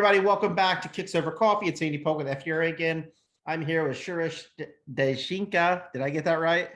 everybody. Welcome back to Kicks Over Coffee. It's Andy Polk with FDRA again. I'm here with Suresh Dakshina. Did I get that right?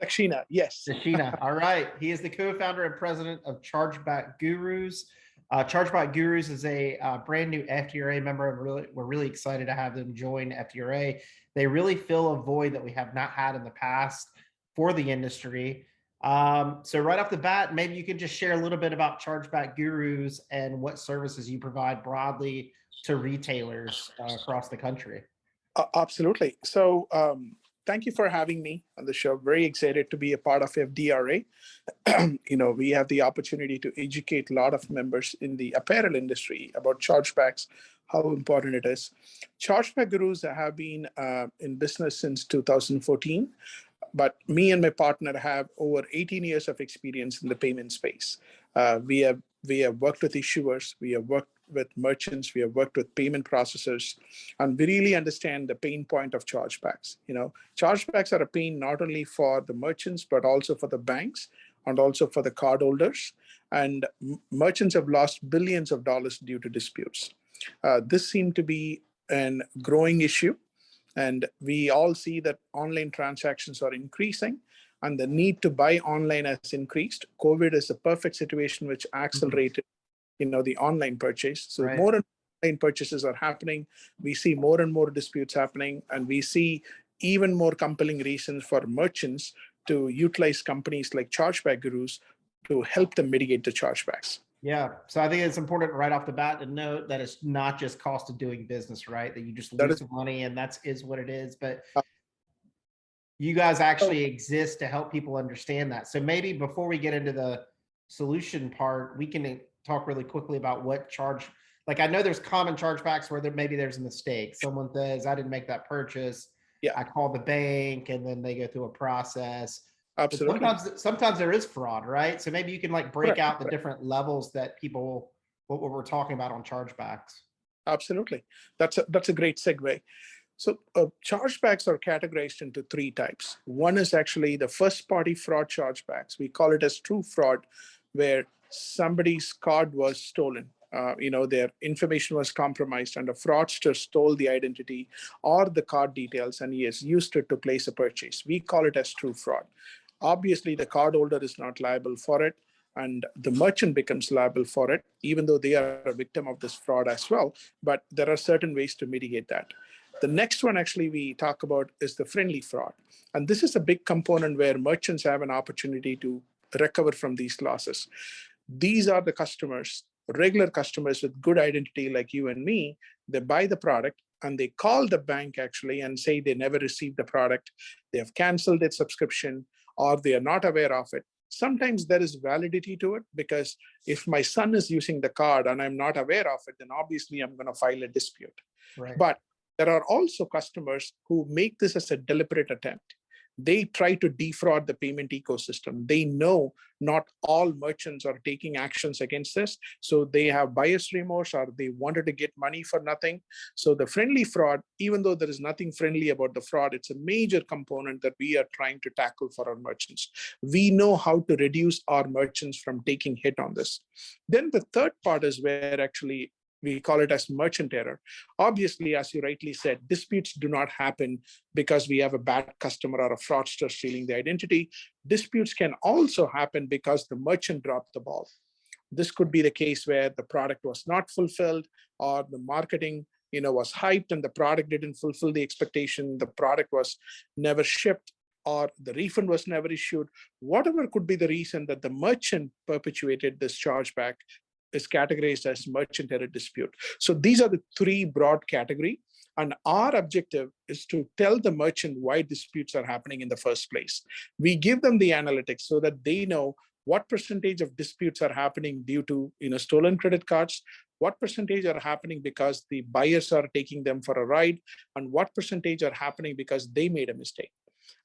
Dakshina, yes. Dakshina. All right. He is the co-founder and president of Chargeback Gurus. Chargeback Gurus is a brand new FDRA member, and we're really excited to have them join FDRA. They really fill a void that we have not had in the past for the industry. So right off the bat, maybe you could just share a little bit about Chargeback Gurus and what services you provide broadly to retailers across the country. Absolutely. So thank you for having me on the show. Very excited to be a part of FDRA. We have the opportunity to educate a lot of members in the apparel industry about chargebacks, how important it is. Chargeback Gurus have been in business since 2014. But me and my partner have over 18 years of experience in the payment space. We have worked with issuers, we have worked with merchants, we have worked with payment processors, and we really understand the pain point of chargebacks. Chargebacks are a pain not only for the merchants, but also for the banks and also for the cardholders. And merchants have lost billions of dollars due to disputes. This seemed to be a growing issue. And we all see that online transactions are increasing and the need to buy online has increased. COVID is a perfect situation which accelerated, the online purchase. So Right. More and more online purchases are happening. We see more and more disputes happening, and we see even more compelling reasons for merchants to utilize companies like Chargeback Gurus to help them mitigate the chargebacks. Yeah. So I think it's important right off the bat to note that it's not just cost of doing business, right? That you just lose money and that is what it is. But you guys actually exist to help people understand that. So maybe before we get into the solution part, we can talk really quickly about like I know there's common chargebacks where maybe there's a mistake. Someone says, I didn't make that purchase. Yeah. I call the bank and then they go through a process. Absolutely. Sometimes there is fraud, right? So maybe you can break out the different levels that what we're talking about on chargebacks. Absolutely. That's a great segue. So chargebacks are categorized into three types. One is actually the first party fraud chargebacks. We call it as true fraud, where somebody's card was stolen. Their information was compromised and a fraudster stole the identity or the card details and he has used it to place a purchase. We call it as true fraud. Obviously, the cardholder is not liable for it, and the merchant becomes liable for it, even though they are a victim of this fraud as well. But there are certain ways to mitigate that. The next one actually we talk about is the friendly fraud. And this is a big component where merchants have an opportunity to recover from these losses. These are the customers, regular customers with good identity like you and me. They buy the product and they call the bank actually and say they never received the product. They have canceled their subscription, or they are not aware of it. Sometimes there is validity to it, because if my son is using the card and I'm not aware of it, then obviously I'm going to file a dispute. Right. But there are also customers who make this as a deliberate attempt. They try to defraud the payment ecosystem. They know not all merchants are taking actions against this. So they have buyer's remorse, or they wanted to get money for nothing. So the friendly fraud, even though there is nothing friendly about the fraud, it's a major component that we are trying to tackle for our merchants. We know how to reduce our merchants from taking hit on this. Then the third part is where actually we call it as merchant error. Obviously, as you rightly said, disputes do not happen because we have a bad customer or a fraudster stealing the identity. Disputes can also happen because the merchant dropped the ball. This could be the case where the product was not fulfilled, or the marketing was hyped and the product didn't fulfill the expectation. The product was never shipped, or the refund was never issued. Whatever could be the reason that the merchant perpetuated this chargeback is categorized as merchant error dispute. So these are the three broad categories. And our objective is to tell the merchant why disputes are happening in the first place. We give them the analytics so that they know what percentage of disputes are happening due to stolen credit cards, what percentage are happening because the buyers are taking them for a ride, and what percentage are happening because they made a mistake.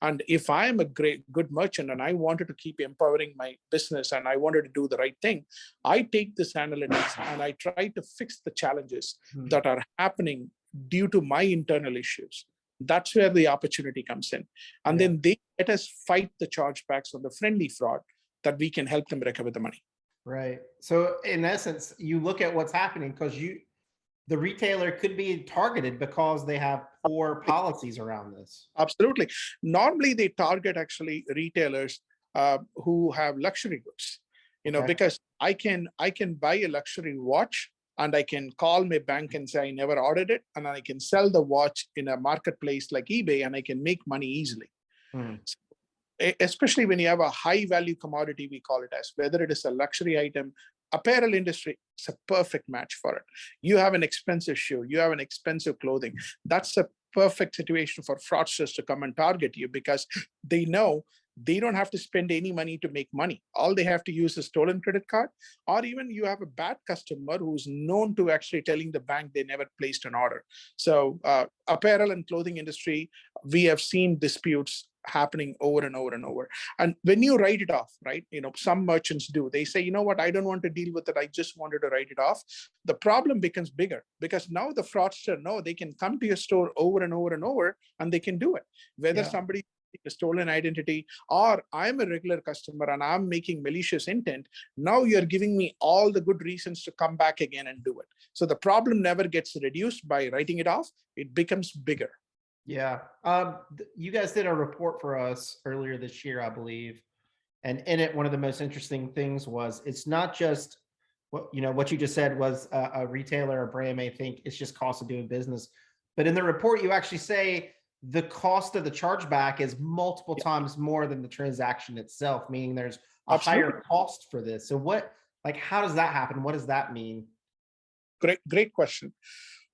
And if I am a good merchant and I wanted to keep empowering my business and I wanted to do the right thing, I take this analytics and I try to fix the challenges that are happening due to my internal issues. That's where the opportunity comes in. And then they let us fight the chargebacks on the friendly fraud that we can help them recover the money. Right. So in essence, you look at what's happening because the retailer could be targeted because they have poor policies around this. Absolutely. Normally, they target actually retailers who have luxury goods. Okay. Because I can buy a luxury watch and I can call my bank and say I never ordered it, and I can sell the watch in a marketplace like eBay, and I can make money easily. Hmm. Especially when you have a high value commodity, we call it as, whether it is a luxury item, apparel industry, it's a perfect match for it. You have an expensive shoe, you have an expensive clothing. That's a perfect situation for fraudsters to come and target you, because they know they don't have to spend any money to make money. All they have to use is stolen credit card, or even you have a bad customer who's known to actually telling the bank they never placed an order. So apparel and clothing industry, we have seen disputes happening over and over and over. And when you write it off, right, some merchants do, they say, you know what, I don't want to deal with it, I just wanted to write it off. The problem becomes bigger, because now the fraudster know they can come to your store over and over and over, and they can do it. Whether somebody a stolen identity, or I'm a regular customer and I'm making malicious intent, now you're giving me all the good reasons to come back again and do it. So the problem never gets reduced by writing it off, it becomes bigger. Yeah. You guys did a report for us earlier this year, I believe. And in it, one of the most interesting things was it's not just what you just said was a retailer or brand may think it's just cost of doing business. But in the report, you actually say the cost of the chargeback is multiple times more than the transaction itself, meaning there's a higher cost for this. So how does that happen? What does that mean? Great question.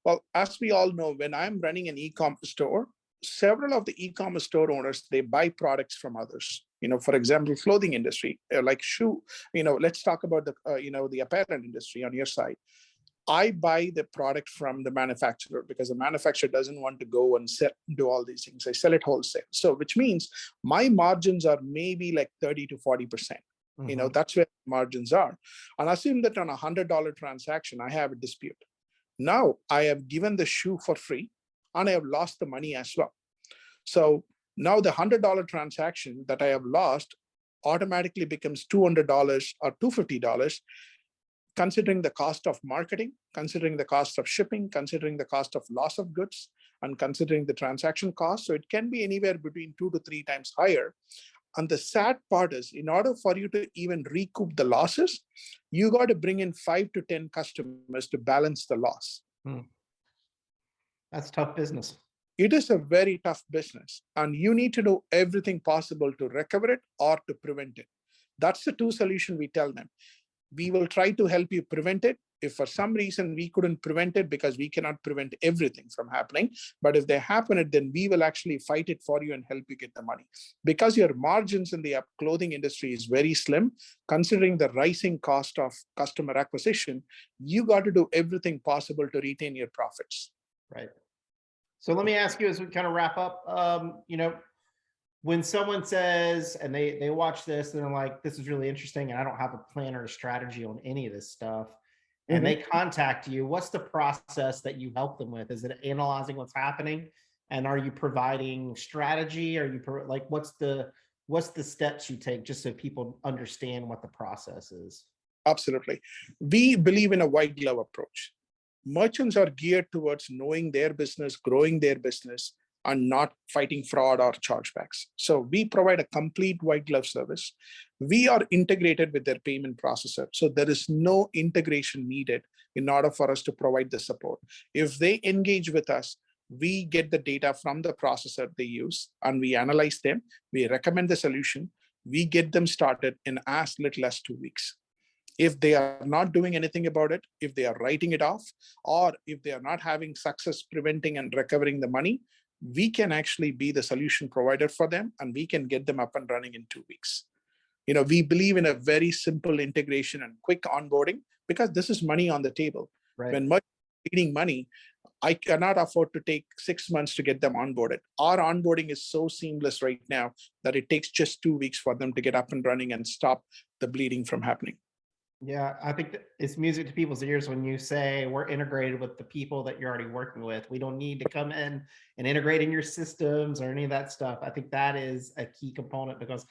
Well, as we all know, when I'm running an e-commerce store, several of the e-commerce store owners, they buy products from others. For example, clothing industry, like shoe, let's talk about the apparel industry on your side. I buy the product from the manufacturer because the manufacturer doesn't want to go and do all these things. I sell it wholesale. So which means my margins are maybe like 30 to 40%. That's where margins are. And assume that on $100 transaction, I have a dispute. Now I have given the shoe for free and I have lost the money as well. So now the $100 transaction that I have lost automatically becomes $200 or $250, considering the cost of marketing, considering the cost of shipping, considering the cost of loss of goods, and considering the transaction cost. So it can be anywhere between 2 to 3 times higher. And the sad part is, in order for you to even recoup the losses, you got to bring in 5 to 10 customers to balance the loss. That's tough business. It is a very tough business, and you need to do everything possible to recover it or to prevent it. That's the two solutions we tell them. We will try to help you prevent it. If for some reason we couldn't prevent it, because we cannot prevent everything from happening, but if they happen it, then we will actually fight it for you and help you get the money. Because your margins in the clothing industry is very slim, considering the rising cost of customer acquisition, you got to do everything possible to retain your profits. Right. So let me ask you as we kind of wrap up, when someone says, and they watch this and they're like, this is really interesting, and I don't have a plan or a strategy on any of this stuff, and they contact you, what's the process that you help them with? Is it analyzing what's happening? And are you providing strategy? Are you what's the steps you take just so people understand what the process is? Absolutely. We believe in a white glove approach. Merchants are geared towards knowing their business, growing their business, and not fighting fraud or chargebacks. So we provide a complete white glove service. We are integrated with their payment processor. So there is no integration needed in order for us to provide the support. If they engage with us, we get the data from the processor they use and we analyze them. We recommend the solution. We get them started in as little as 2 weeks. If they are not doing anything about it, if they are writing it off, or if they are not having success preventing and recovering the money, we can actually be the solution provider for them, and we can get them up and running in 2 weeks. We believe in a very simple integration and quick onboarding, because this is money on the table. Right. When much needing money, I cannot afford to take 6 months to get them onboarded. Our onboarding is so seamless right now that it takes just 2 weeks for them to get up and running and stop the bleeding from happening. Yeah, I think it's music to people's ears when you say we're integrated with the people that you're already working with. We don't need to come in and integrate in your systems or any of that stuff. I think that is a key component, because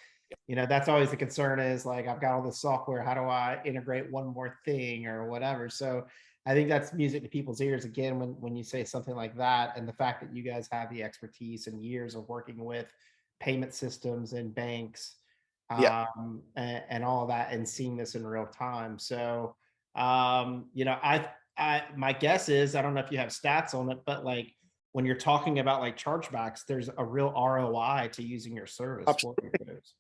that's always the concern is like, I've got all this software, how do I integrate one more thing or whatever? So I think that's music to people's ears again when you say something like that, and the fact that you guys have the expertise and years of working with payment systems and banks, Yeah. and all of that, and seeing this in real time. So, my guess is, I don't know if you have stats on it, but like when you're talking about like chargebacks, there's a real ROI to using your service for your folks.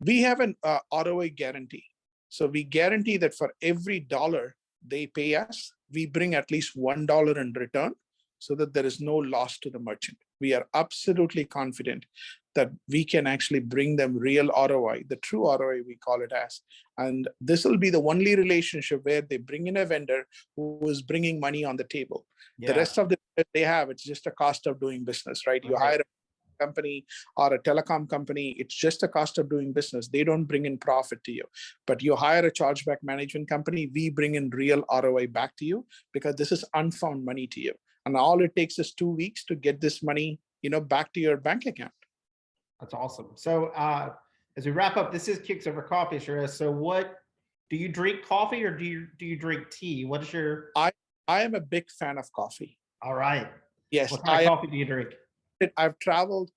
We have an ROI guarantee. So we guarantee that for every dollar they pay us, we bring at least $1 in return so that there is no loss to the merchant. We are absolutely confident that we can actually bring them real ROI, the true ROI we call it as. And this will be the only relationship where they bring in a vendor who is bringing money on the table. The Yeah, rest of the they have, it's just a cost of doing business, right? You right. hire company or a telecom company, it's just a cost of doing business. They don't bring in profit to you. But you hire a chargeback management company, we bring in real ROI back to you because this is unfound money to you. And all it takes is 2 weeks to get this money, back to your bank account. That's awesome. So as we wrap up, this is Kicks Over Coffee, Suresh. So what do you drink coffee or do you drink tea? What is your I am a big fan of coffee. all right. Yes, What kind of coffee do you drink? I've traveled,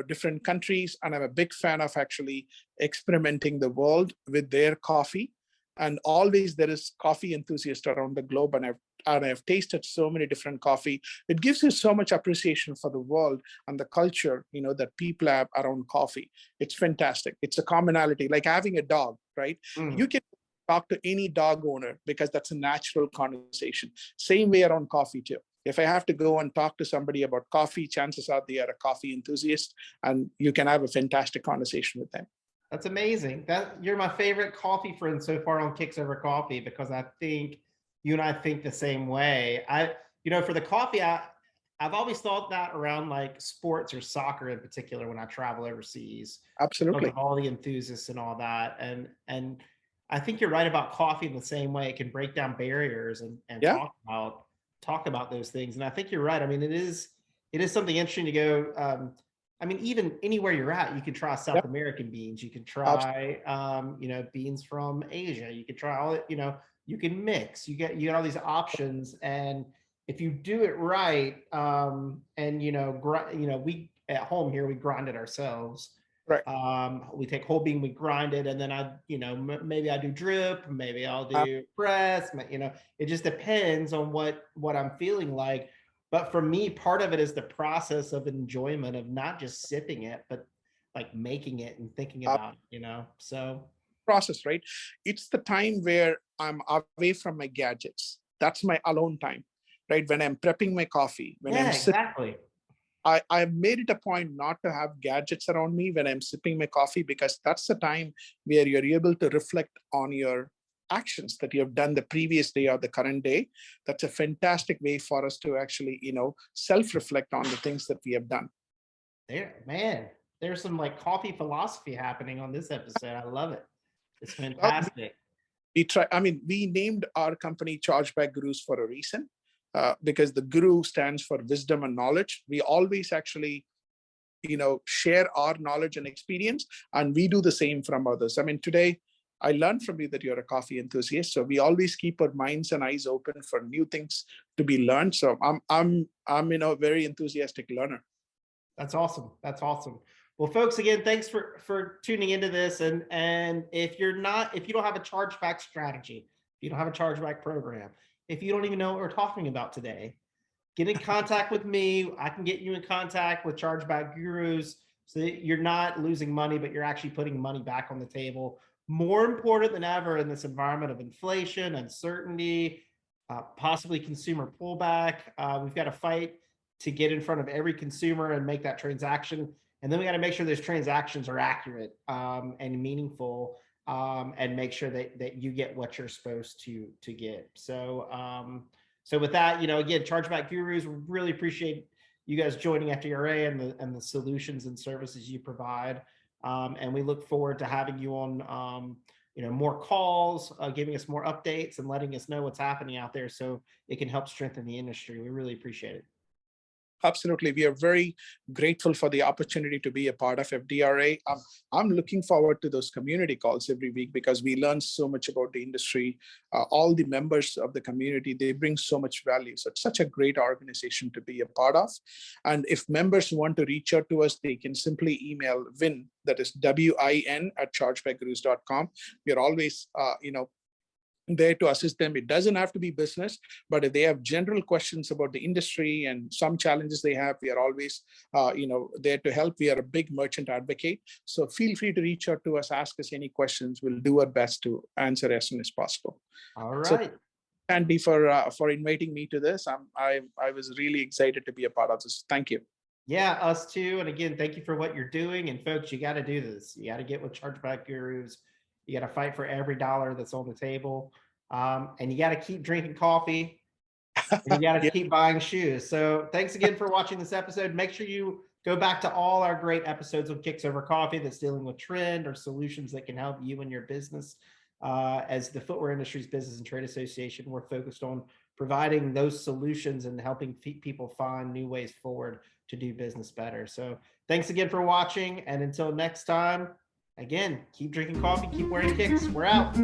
different countries, and I'm a big fan of actually experimenting the world with their coffee. And always there is coffee enthusiasts around the globe, and I've tasted so many different coffee. It gives you so much appreciation for the world and the culture, that people have around coffee. It's fantastic. It's a commonality, like having a dog, right? Mm. You can talk to any dog owner because that's a natural conversation. Same way around coffee too. If I have to go and talk to somebody about coffee, chances are they are a coffee enthusiast, and you can have a fantastic conversation with them. That's amazing. That you're my favorite coffee friend so far on Kicks Over Coffee, because I think you and I think the same way. For the coffee, I've always thought that around like sports or soccer in particular when I travel overseas, because Absolutely. of all the enthusiasts and all that. And I think you're right about coffee in the same way. It can break down barriers and Yeah. talk about those things. And I think you're right. I mean, it is something interesting to go. I mean, even anywhere you're at, you can try Yeah. South American beans. You can Abs- try, beans from Asia. You can try all it. You can mix. You get all these options, and if you do it right, and we at home here we grind it ourselves. right. We take whole bean, we grind it, and then maybe I do drip, maybe I'll Uh, do press. It just depends on what I'm feeling like. But for me, part of it is the process of enjoyment of not just sipping it, but like making it and thinking uh, about So Process, right? It's the time where I'm away from my gadgets. That's my alone time, right? When I'm prepping my coffee, when I'm yeah, sitting, exactly. I've made it a point not to have gadgets around me when I'm sipping my coffee, because that's the time where you're able to reflect on your actions that you have done the previous day or the current day. That's a fantastic way for us to actually, self-reflect on the things that we have done. Man, there's some like coffee philosophy happening on this episode. I love it. It's Well, fantastic. we named our company Chargeback Gurus for a reason, because the guru stands for wisdom and knowledge. We always actually, share our knowledge and experience, and we do the same from others. I mean, today I learned from you that you're a coffee enthusiast, so we always keep our minds and eyes open for new things to be learned. So I'm a very enthusiastic learner. That's awesome. That's awesome. Well, folks, again, thanks for tuning into this. And if you don't have a chargeback strategy, if you don't have a chargeback program, if you don't even know what we're talking about today, get in contact with me. I can get you in contact with Chargeback Gurus so that you're not losing money, but you're actually putting money back on the table. More important than ever in this environment of inflation, uncertainty, possibly consumer pullback. We've got to fight to get in front of every consumer and make that transaction. And then we got to make sure those transactions are accurate and meaningful, and make sure that you get what you're supposed to get. So with that, again, Chargeback Gurus, really appreciate you guys joining FDRA and the solutions and services you provide. And we look forward to having you on, more calls, giving us more updates and letting us know what's happening out there so it can help strengthen the industry. We really appreciate it. Absolutely. We are very grateful for the opportunity to be a part of FDRA. I'm looking forward to those community calls every week because we learn so much about the industry. All the members of the community, they bring so much value. So it's such a great organization to be a part of. And if members want to reach out to us, they can simply email Win, that is WIN at chargebackgurus.com. We are always, there to assist them. It doesn't have to be business, but if they have general questions about the industry and some challenges they have, we are always there to help. We are a big merchant advocate, so feel free to reach out to us, ask us any questions. We'll do our best to answer as soon as possible. All right. So, Andy, for inviting me to this. I was really excited to be a part of this. Thank you. Yeah, us too. And again, thank you for what you're doing. And folks, you got to do this. You got to get with Chargeback Gurus. You got to fight for every dollar that's on the table. And you got to keep drinking coffee. And you got to keep buying shoes. So thanks again for watching this episode. Make sure you go back to all our great episodes of Kicks Over Coffee that's dealing with trend or solutions that can help you and your business. As the Footwear Industries Business and Trade Association, we're focused on providing those solutions and helping people find new ways forward to do business better. So thanks again for watching. And until next time, again, keep drinking coffee, keep wearing kicks. We're out.